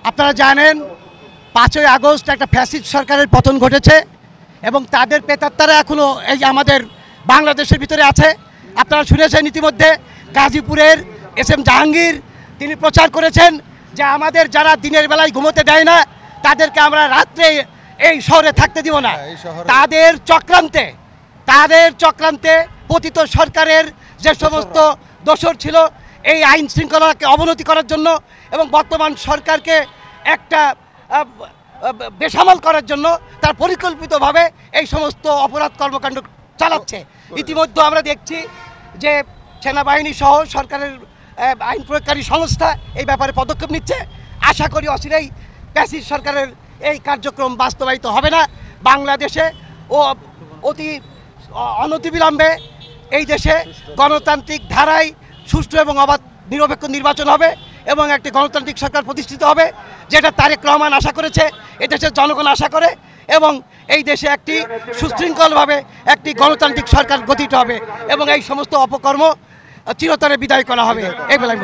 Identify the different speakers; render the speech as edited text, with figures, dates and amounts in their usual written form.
Speaker 1: আপনারা জানেন 5ই আগস্ট একটা ফ্যাসিস্ট সরকারের পতন ঘটেছে এবং তাদের প্রেতাত্মারা এখনও এই আমাদের বাংলাদেশের ভিতরে আছে। আপনারা শুনেছেন ইতিমধ্যে গাজীপুরের এস এম জাহাঙ্গীর তিনি প্রচার করেছেন যে আমাদের যারা দিনের বেলায় ঘুমোতে দেয় না তাদেরকে আমরা রাত্রে এই শহরে থাকতে দিব না। তাদের চক্রান্তে পতিত সরকারের যে সমস্ত দোসর ছিল এই আইন শৃঙ্খলাকে অবনতি করার জন্য এবং বর্তমান সরকারকে একটা বেসামাল করার জন্য তার পরিকল্পিতভাবে এই সমস্ত অপরাধ কর্মকাণ্ড চালাচ্ছে। ইতিমধ্যে আমরা দেখছি যে সেনাবাহিনী সহ সরকারের আইন প্রয়োগকারী সংস্থা এই ব্যাপারে পদক্ষেপ নিচ্ছে। আশা করি অচিরেই ফ্যাসিস্ট সরকারের এই কার্যক্রম বাস্তবায়িত হবে না। বাংলাদেশে অতি অনতিবিলম্বে এই দেশে গণতান্ত্রিক ধারায় সুষ্ঠু এবং অবাধ নিরপেক্ষ নির্বাচন হবে এবং একটি গণতান্ত্রিক সরকার প্রতিষ্ঠিত হবে, যেটা তারেক রহমান আশা করেছে, এদেশের জনগণ আশা করে এবং এই দেশে একটি সুশৃঙ্খলভাবে একটি গণতান্ত্রিক সরকার গঠিত হবে এবং এই সমস্ত অপকর্ম চিরতরে বিদায় করা হবে। এই বেলায়